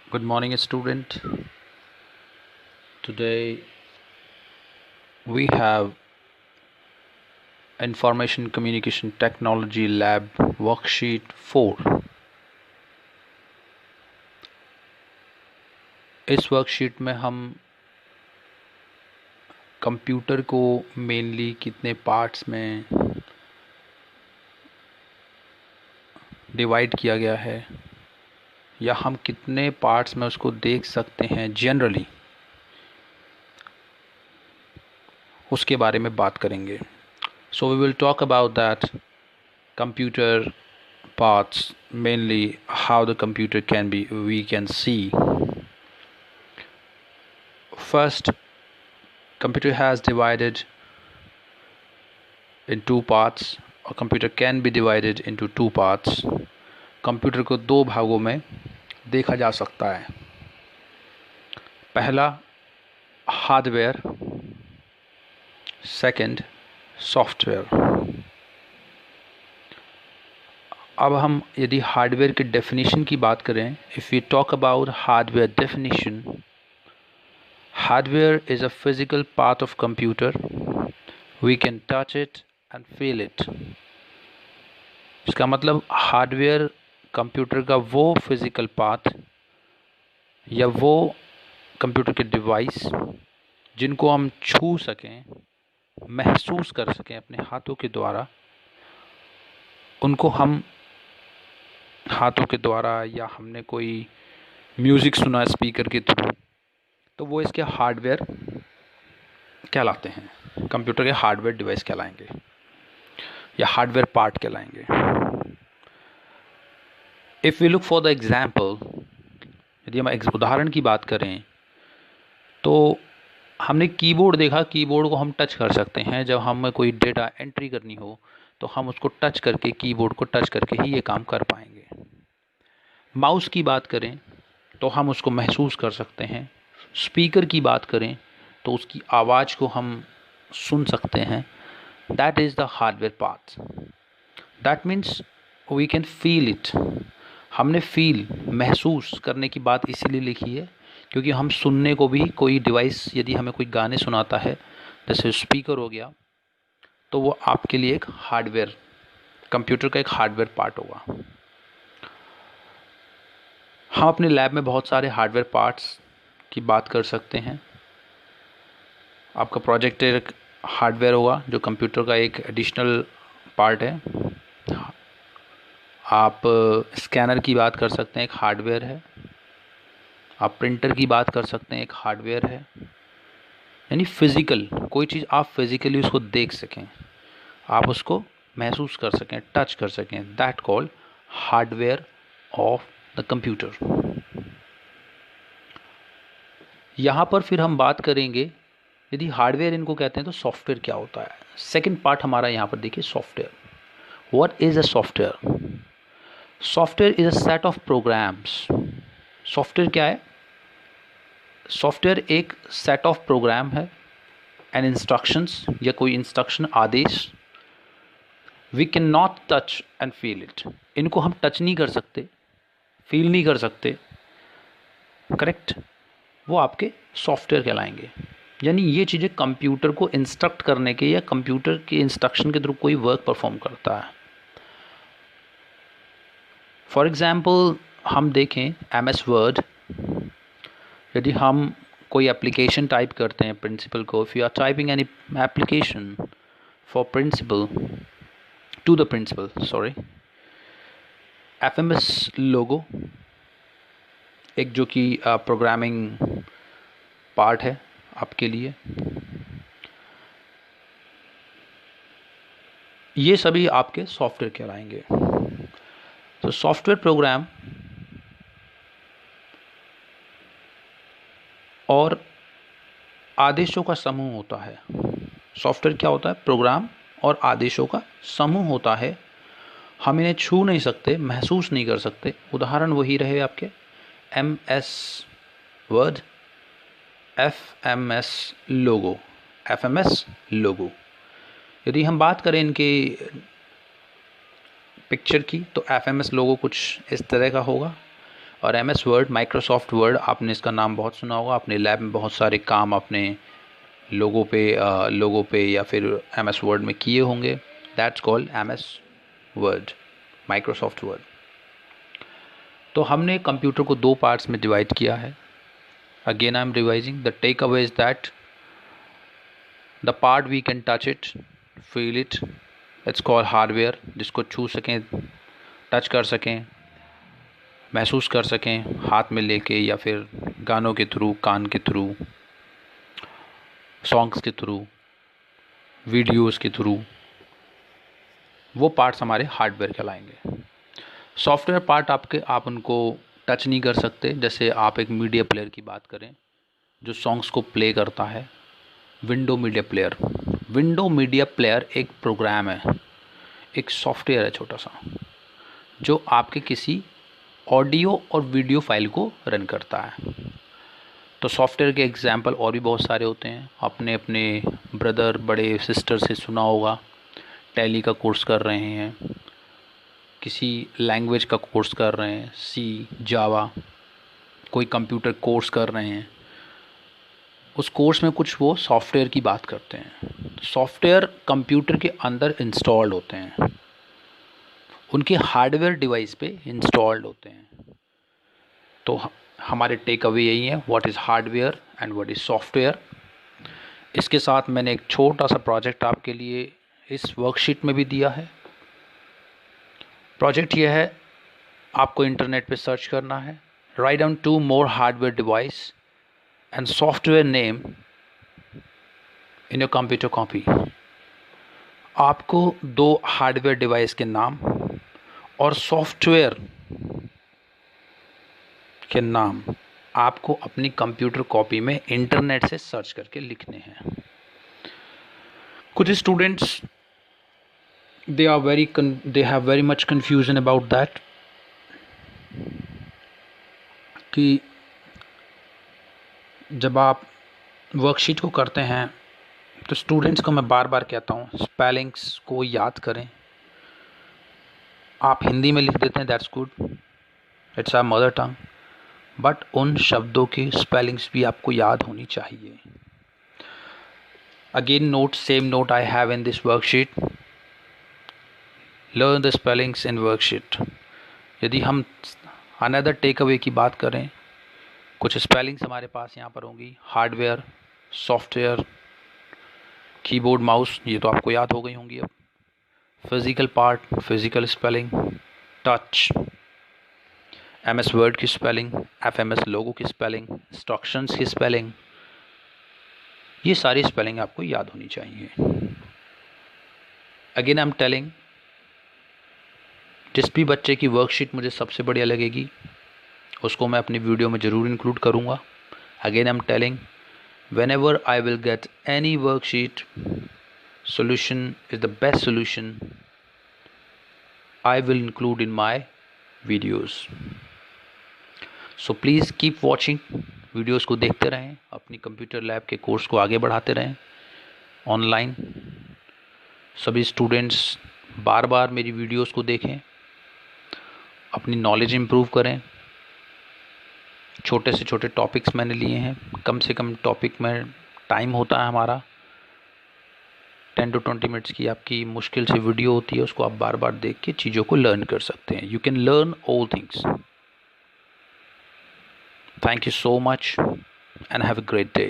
Good morning, student. Today we have Information Communication Technology Lab Worksheet 4. इस worksheet में हम computer को mainly कितने पार्ट्स में डिवाइड किया गया है या हम कितने पार्ट्स में उसको देख सकते हैं जनरली, उसके बारे में बात करेंगे. So we will talk about that computer parts, mainly how the computer we can see. First, computer has divided in two parts, or computer can be divided into two parts. Computer को दो भागों में देखा जा सकता है. पहला hardware, second software. अब हम यदि हार्डवेयर के डेफिनेशन की बात करें, if we talk about hardware definition, hardware is a physical part of computer. We can touch it and feel it. इसका मतलब हार्डवेयर कंप्यूटर का वो फिज़िकल पार्ट या वो कंप्यूटर के डिवाइस जिनको हम छू सकें, महसूस कर सकें अपने हाथों के द्वारा, उनको हम हाथों के द्वारा या हमने कोई म्यूज़िक सुना स्पीकर के थ्रू, तो वो इसके हार्डवेयर कहलाते हैं. कंप्यूटर के हार्डवेयर डिवाइस कहलाएंगे या हार्डवेयर पार्ट कहलाएंगे. If we look for the example, यदि हम एक उदाहरण की बात करें तो हमने कीबोर्ड देखा. कीबोर्ड को हम टच कर सकते हैं. जब हमें कोई डेटा एंट्री करनी हो तो हम उसको टच करके, कीबोर्ड को टच करके ही ये काम कर पाएंगे. माउस की बात करें तो हम उसको महसूस कर सकते हैं. स्पीकर की बात करें तो उसकी आवाज़ को हम सुन सकते हैं. That is the hardware part. That means we can feel it. हमने फील, महसूस करने की बात इसीलिए लिखी है क्योंकि हम सुनने को भी, कोई डिवाइस यदि हमें कोई गाने सुनाता है, जैसे स्पीकर हो गया, तो वो आपके लिए एक हार्डवेयर, कंप्यूटर का एक हार्डवेयर पार्ट होगा. हम अपने लैब में बहुत सारे हार्डवेयर पार्ट्स की बात कर सकते हैं. आपका प्रोजेक्टर एक हार्डवेयर होगा जो कंप्यूटर का एक एडिशनल पार्ट है. आप स्कैनर की बात कर सकते हैं, एक हार्डवेयर है. आप प्रिंटर की बात कर सकते हैं, एक हार्डवेयर है. यानी फिज़िकल कोई चीज़ आप फिज़िकली उसको देख सकें, आप उसको महसूस कर सकें, टच कर सकें, that called hardware of the computer. यहाँ पर फिर हम बात करेंगे, यदि हार्डवेयर इनको कहते हैं तो सॉफ्टवेयर क्या होता है. सेकंड पार्ट हमारा यहाँ पर देखिए, software. What is a software? Software is a set of programs. Software क्या है? सॉफ्टवेयर एक सेट ऑफ प्रोग्राम है, एंड इंस्ट्रक्शंस या कोई इंस्ट्रक्शन, आदेश. We can not touch and feel it. इनको हम टच नहीं कर सकते, फील नहीं कर सकते, करेक्ट. वो आपके सॉफ्टवेयर कहलाएंगे. यानी ये चीज़ें कंप्यूटर को इंस्ट्रक्ट करने के या कंप्यूटर के इंस्ट्रक्शन के थ्रू कोई वर्क परफॉर्म करता है. फॉर एग्ज़ाम्पल हम देखें MS वर्ड. यदि हम कोई एप्लीकेशन टाइप करते हैं प्रिंसिपल को, if you are typing any application for principal to the principal, sorry, FMS लोगो एक जो कि प्रोग्रामिंग पार्ट है आपके लिए, ये सभी आपके सॉफ्टवेयर कहलाएंगे. तो सॉफ्टवेयर प्रोग्राम और आदेशों का समूह होता है. सॉफ्टवेयर क्या होता है? प्रोग्राम और आदेशों का समूह होता है. हम इन्हें छू नहीं सकते, महसूस नहीं कर सकते. उदाहरण वही रहे आपके MS वर्ड, FMS लोगो. FMS लोगो, यदि हम बात करें इनके पिक्चर की तो FMS लोगो कुछ इस तरह का होगा और MS वर्ड, माइक्रोसॉफ्ट वर्ड, आपने इसका नाम बहुत सुना होगा, अपने लैब में बहुत सारे काम अपने लोगों पे या फिर MS वर्ड में किए होंगे। That's called MS word, Microsoft word. तो हमने कंप्यूटर को 2 पार्ट्स में डिवाइड किया है। Again I am revising, the take away is that the part we can touch it, feel it, it's called hardware, जिसको छू सकें, टच कर सकें, महसूस कर सकें हाथ में लेके या फिर गानों के थ्रू, कान के थ्रू, सॉन्ग्स के थ्रू, वीडियोस के थ्रू। वो पार्ट्स हमारे हार्डवेयर कहलाएंगे। सॉफ्टवेयर पार्ट आप उनको टच नहीं कर सकते। जैसे आप एक मीडिया प्लेयर की बात करें जो सॉन्ग्स को प्ले करता है, window media player. Window media player एक प्रोग्राम है, एक सॉफ्टवेयर है छोटा सा, जो आपके किसी ऑडियो और वीडियो फाइल को रन करता है। तो सॉफ्टवेयर के एग्जांपल और भी बहुत सारे होते हैं। आपने अपने ब्रदर, बड़े सिस्टर से सुना होगा, टैली का कोर्स कर रहे हैं, किसी लैंग्वेज का कोर्स कर रहे हैं, सी, जावा, कोई कंप्यूटर कोर्स कर रहे हैं, उस कोर्स में कुछ वो सॉफ्टवेयर की बात करते हैं। सॉफ्टवेयर कंप्यूटर के अंदर इंस्टॉल्ड होते हैं, उनके हार्डवेयर डिवाइस पे इंस्टॉल्ड होते हैं। तो हमारे टेक अवे यही है, what is hardware and what is software. इसके साथ मैंने एक छोटा सा प्रोजेक्ट आपके लिए इस वर्कशीट में भी दिया है। प्रोजेक्ट यह है, आपको इंटरनेट पे सर्च करना है, write down 2 more hardware device and software name in your computer copy. आपको 2 हार्डवेयर डिवाइस के नाम और सॉफ्टवेयर के नाम आपको अपनी कंप्यूटर कॉपी में इंटरनेट से सर्च करके लिखने हैं। कुछ students they have very much confusion about that, कि जब आप वर्कशीट को करते हैं तो स्टूडेंट्स को मैं बार बार कहता हूँ, स्पेलिंग्स को याद करें। आप हिंदी में लिख देते हैं, that's good, it's our mother tongue, but उन शब्दों की स्पेलिंग्स भी आपको याद होनी चाहिए। Again note, same note I have in this worksheet, learn the spellings in worksheet. यदि हम अनदर टेक अवे की बात करें, कुछ स्पेलिंग्स हमारे पास यहाँ पर होंगी, हार्डवेयर, सॉफ्टवेयर, कीबोर्ड, माउस, ये तो आपको याद हो गई होंगी अब। Physical part, physical spelling, touch, MS word की स्पेलिंग, FMS लोगो की स्पेलिंग, इंस्ट्रक्शंस की स्पेलिंग, ये सारी स्पेलिंग आपको याद होनी चाहिए। अगेन आई एम टेलिंग, जिस भी बच्चे की वर्कशीट मुझे सबसे बढ़िया लगेगी उसको मैं अपनी वीडियो में ज़रूर इंक्लूड करूँगा। Again I am telling, whenever I will get any worksheet, solution is the best solution I will include in my videos. So please keep watching, videos को देखते रहें, अपनी कंप्यूटर लैब के कोर्स को आगे बढ़ाते रहें ऑनलाइन। सभी स्टूडेंट्स बार बार मेरी वीडियोस को देखें, अपनी नॉलेज इम्प्रूव करें। छोटे से छोटे टॉपिक्स मैंने लिए हैं, कम से कम टॉपिक में टाइम होता है हमारा 10 to 20 मिनट्स की आपकी मुश्किल से वीडियो होती है, उसको आप बार बार देख के चीज़ों को लर्न कर सकते हैं। You can learn all things. Thank you so much and have a great day.